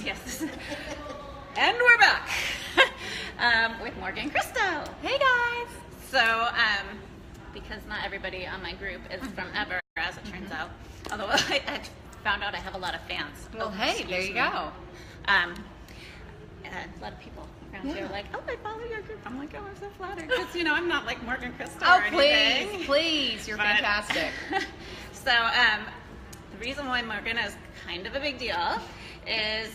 Yes. And we're back with Morgan and Christo. Hey guys. So, because not everybody on my group is from ever, as it turns out. Although I found out I have a lot of fans. Well, hey, there you go. A lot of people around here are like, oh, I follow your group. I'm like, oh, I'm so flattered. Because, I'm not like Morgan Christo or anything. Please, you're fantastic. So, the reason why Morgan is kind of a big deal is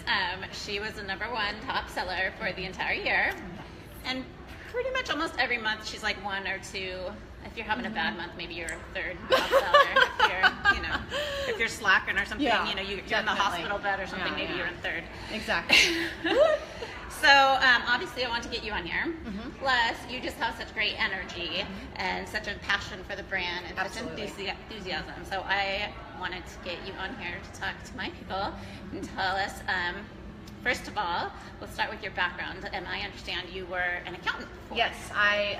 she was the #1 top seller for the entire year. And pretty much almost every month she's like 1 or 2. If you're having a bad month, maybe you're 3rd top seller. If you're slacking or something, you're in the hospital bed or something, maybe you're in 3rd. Exactly. So obviously I want to get you on here. Plus, you just have such great energy and such a passion for the brand and such enthusiasm. So I wanted to get you on here to talk to my people and tell us, first of all, we'll start with your background. And I understand you were an accountant before. Yes, I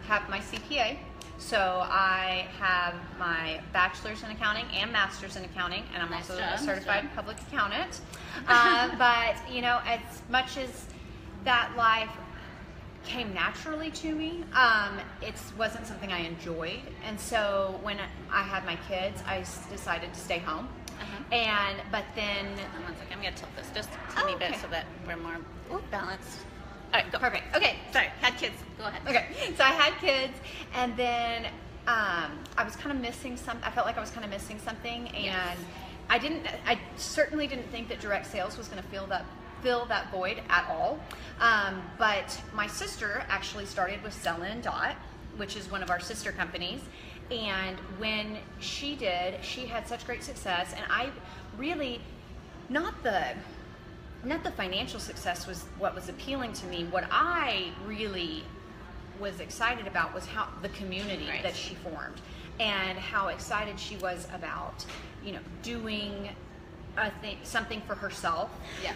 have my CPA. So I have my bachelor's in accounting and master's in accounting, and I'm also a certified public accountant. But as much as that life came naturally to me, it wasn't something I enjoyed. And so when I had my kids, I decided to stay home. But then, one second, I'm going to tilt this just a teeny bit so that we're more balanced. All right, go. Perfect. Okay. Sorry, had kids. Go ahead. Okay. So I had kids, and then I was kind of missing something. I felt like I was kind of missing something, and I certainly didn't think that direct sales was going to fill that void at all. But my sister actually started with Sell-In Dot, which is one of our sister companies. And when she did, she had such great success, and I really, not the financial success was what was appealing to me. What I really was excited about was how the community that she formed, and how excited she was about, doing something for herself,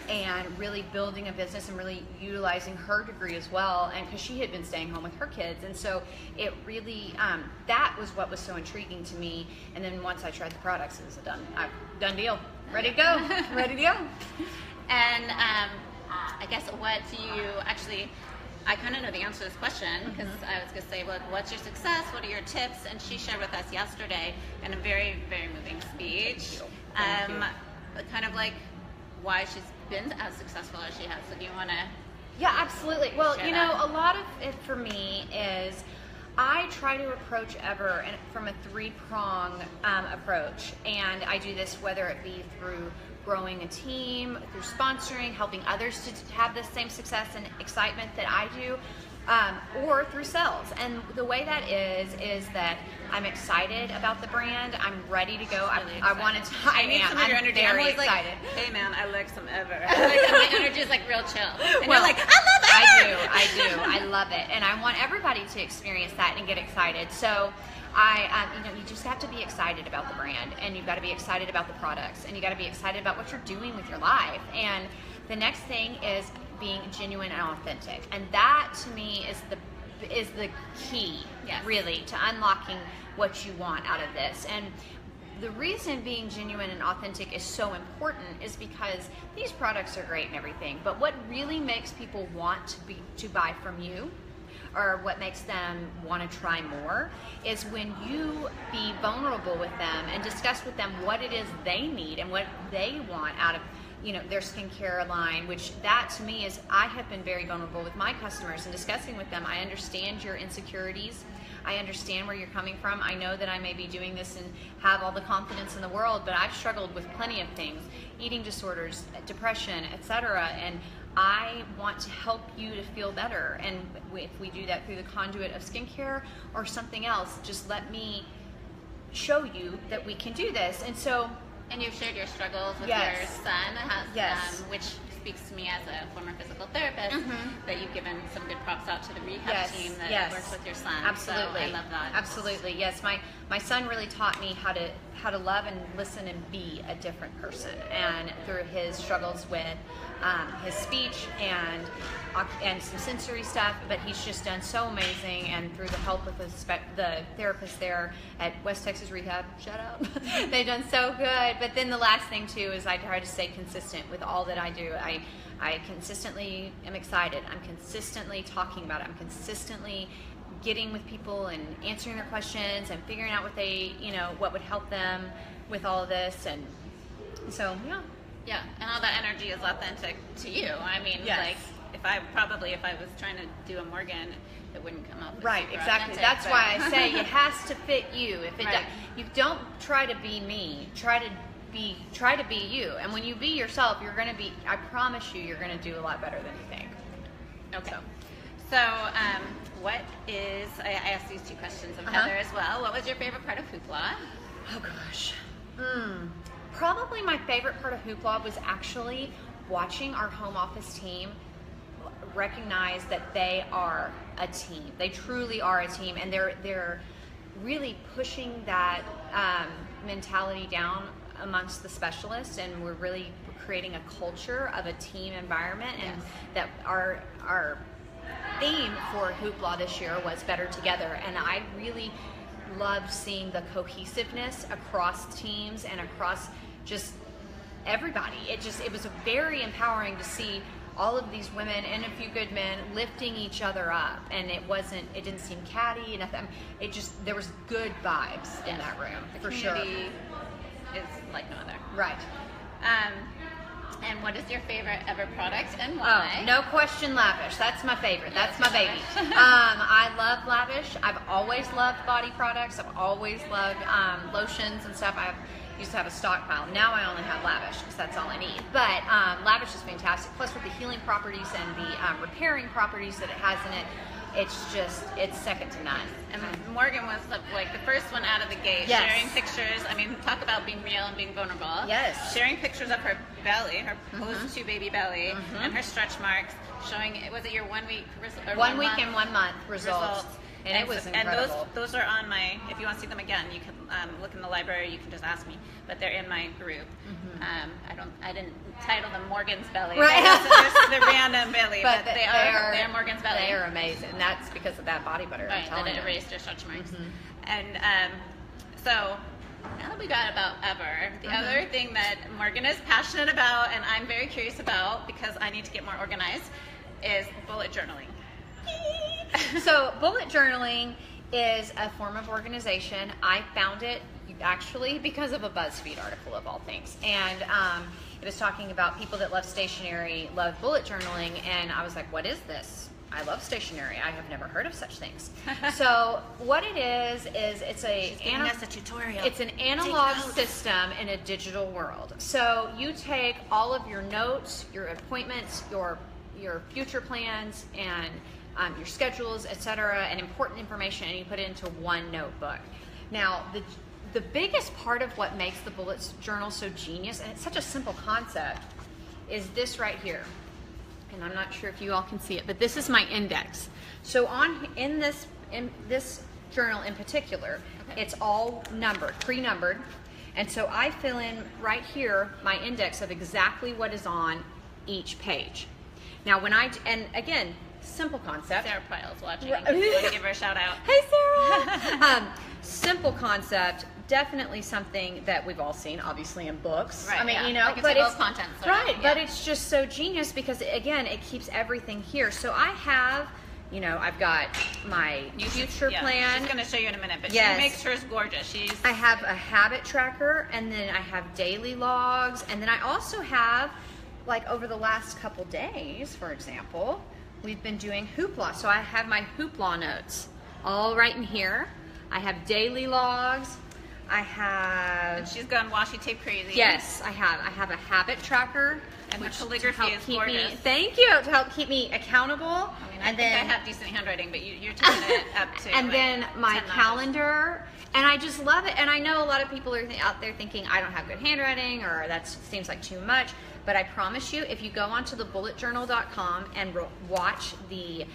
and really building a business and really utilizing her degree as well. And because she had been staying home with her kids, and so it really that was what was so intriguing to me. And then once I tried the products, it was a done deal. Ready to go. Ready to go. And I guess what do you actually, I kind of know the answer to this question, because I was going to say, well, what's your success? What are your tips? And she shared with us yesterday in a very, very moving speech, kind of like why she's been as successful as she has. So do you want to? Yeah, absolutely. Well, a lot of it for me is I try to approach Ever from a 3-prong approach. And I do this whether it be through growing a team, through sponsoring, helping others to have the same success and excitement that I do, or through sales. And the way that is that I'm excited about the brand. I'm ready to go. I wanted to. I'm very excited. Like, hey man, I like some Ever. My energy is like real chill. And well, you're like, I love Ever. I do. I love it, and I want everybody to experience that and get excited. So you just have to be excited about the brand, and you've got to be excited about the products, and you got to be excited about what you're doing with your life. And the next thing is being genuine and authentic, and that to me is the key, really, to unlocking what you want out of this. And the reason being genuine and authentic is so important is because these products are great and everything, but what really makes people want to buy from you, or what makes them want to try more, is when you be vulnerable with them and discuss with them what it is they need and what they want out of their skincare line, which that to me is, I have been very vulnerable with my customers and discussing with them. I understand your insecurities. I understand where you're coming from. I know that I may be doing this and have all the confidence in the world, but I've struggled with plenty of things, eating disorders, depression, etc. And I want to help you to feel better. And if we do that through the conduit of skincare or something else, just let me show you that we can do this. And so, and you've shared your struggles with your son, which speaks to me as a former physical therapist that you've given some good props out to the rehab team that works with your son. Absolutely. So I love that. Absolutely. Yes, my son really taught me how to love and listen and be a different person, and through his struggles with his speech and some sensory stuff, but he's just done so amazing, and through the help of the therapist there at West Texas Rehab, shout out, they've done so good. But then the last thing too is I try to stay consistent with all that I do. I consistently am excited. I'm consistently talking about it. I'm consistently getting with people and answering their questions and figuring out what would help them with all of this. And so, yeah, and all that energy is authentic to you. I mean, like, if I was trying to do a Morgan, it wouldn't come up. Right, exactly. Authentic, that's why I say it has to fit you. If it does, you don't try to be me. Try to be you. And when you be yourself, you're going to be. I promise you, you're going to do a lot better than you think. Okay. So, what is? I asked these two questions of Heather as well. What was your favorite part of Hoopla? Oh gosh. Probably my favorite part of Hoopla was actually watching our home office team recognize that they are a team. They truly are a team, and they're really pushing that mentality down amongst the specialists, and we're really creating a culture of a team environment. And that our theme for Hoopla this year was Better Together, and I really loved seeing the cohesiveness across teams and across just everybody. It was very empowering to see all of these women and a few good men lifting each other up, and it didn't seem catty and nothing. There was good vibes in that room, for sure. The community is like no other. Right. And what is your favorite ever product and why? Oh, no question, Lavish. That's my favorite. That's my baby. I love Lavish. I've always loved body products. I've always loved lotions and stuff. I used to have a stockpile. Now I only have Lavish because that's all I need. But Lavish is fantastic. Plus with the healing properties and the repairing properties that it has in it, it's second to none. And Morgan was the first one out of the gate, sharing pictures. I mean, talk about being real and being vulnerable. Yes. Sharing pictures of her belly, her post-to baby belly, and her stretch marks, showing, was it your 1 week result? 1 week and 1 month results. And it was incredible. And those are on my, if you want to see them again, you can look in the library, you can just ask me. But they're in my group. I didn't title them Morgan's Belly. Right. They're the random belly, but they're Morgan's Belly. They are amazing. That's because of that body butter. Right, that it erased her stretch marks. And so now that we got about Ever, the other thing that Morgan is passionate about and I'm very curious about because I need to get more organized is bullet journaling. So bullet journaling is a form of organization. I found it actually because of a BuzzFeed article of all things, and it was talking about people that love stationery, love bullet journaling, and I was like, what is this? I love stationery. I have never heard of such things. So what it is it's a tutorial. It's an analog system in a digital world. So you take all of your notes, your appointments, your future plans, and your schedules, etc., and important information, and you put it into one notebook. Now, the biggest part of what makes the bullet journal so genius, and it's such a simple concept, is this right here. And I'm not sure if you all can see it, but this is my index. So in this journal in particular, it's all numbered, pre-numbered, and so I fill in right here my index of exactly what is on each page. Now, and again, simple concept. Sarah Piles watching. I want to give her a shout out. Hey, Sarah. Simple concept. Definitely something that we've all seen, obviously, in books. Right, I mean, but it's content. But it's just so genius because, again, it keeps everything here. So I have, I've got my future plan. She's going to show you in a minute, but she makes hers gorgeous. I have a habit tracker, and then I have daily logs, and then I also have, over the last couple days, for example, we've been doing Hoopla. So I have my Hoopla notes all right in here. I have daily logs. I have... And she's gone washi tape crazy. Yes, I have. I have a habit tracker. And the calligraphy is gorgeous. Thank you. To help keep me accountable. I mean, I think I have decent handwriting, but you're taking it up to And then my calendar. And I just love it. And I know a lot of people are out there thinking, I don't have good handwriting, or that seems like too much. But I promise you, if you go onto thebulletjournal.com and watch the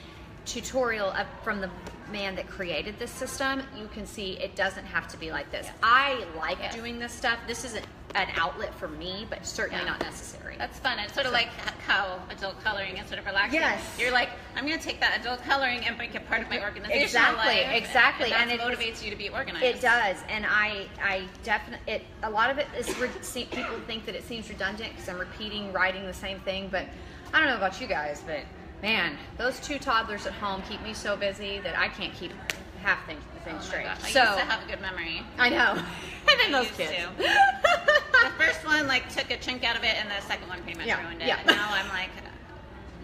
tutorial from the man that created this system, you can see it doesn't have to be like this. I like doing this stuff. This is an outlet for me, but certainly not necessary. That's fun. It's sort of like how adult coloring is sort of relaxing. Yes. You're like, I'm going to take that adult coloring and make it part of my organizational Exactly, life. exactly. And it motivates you to be organized. It does, and I definitely, a lot of it is, people think that it seems redundant because I'm writing the same thing, but I don't know about you guys, but man, those 2 toddlers at home keep me so busy that I can't keep half things straight. Gosh, I so, used to have a good memory. I know. And then those used kids. to. The first one took a chunk out of it, and the second one pretty much ruined it. Yeah. And now I'm like,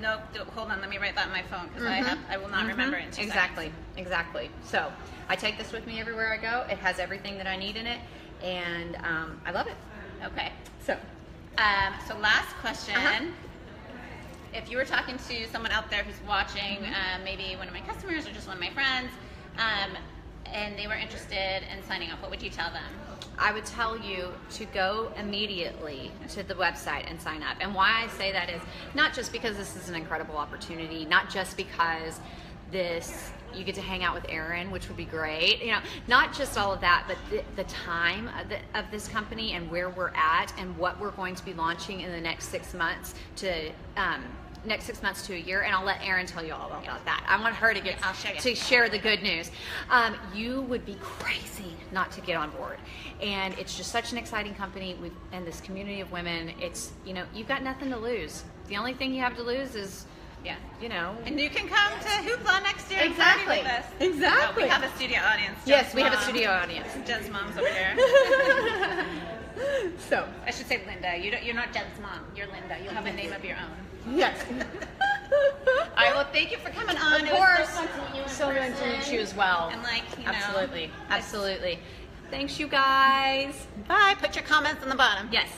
nope, hold on, let me write that on my phone because I will not remember it in 2 seconds. Exactly. So I take this with me everywhere I go. It has everything that I need in it, and I love it. Okay. So Last question. If you were talking to someone out there who's watching, maybe one of my customers or just one of my friends, and they were interested in signing up, what would you tell them? I would tell you to go immediately to the website and sign up. And why I say that is not just because this is an incredible opportunity, not just because you get to hang out with Erin, which would be great, not just all of that, but the time of this company and where we're at and what we're going to be launching in the next 6 months to a year, and I'll let Erin tell you all about that. I want her to share the good news. You would be crazy not to get on board, and it's just such an exciting company. And this community of women. It's you've got nothing to lose. The only thing you have to lose is and you can come to Hoopla next year. Exactly. And party with us. Exactly. We have a studio audience. Yes, we have a studio audience. Jen's mom's over here. So I should say Linda. You're not Jen's mom. You're Linda. You have a name of your own. yes. All right. Well, thank you for coming on. Of course. It was so fun to meet you. So good to meet you as well. And absolutely. Thanks, you guys. Bye. Put your comments on the bottom. Yes.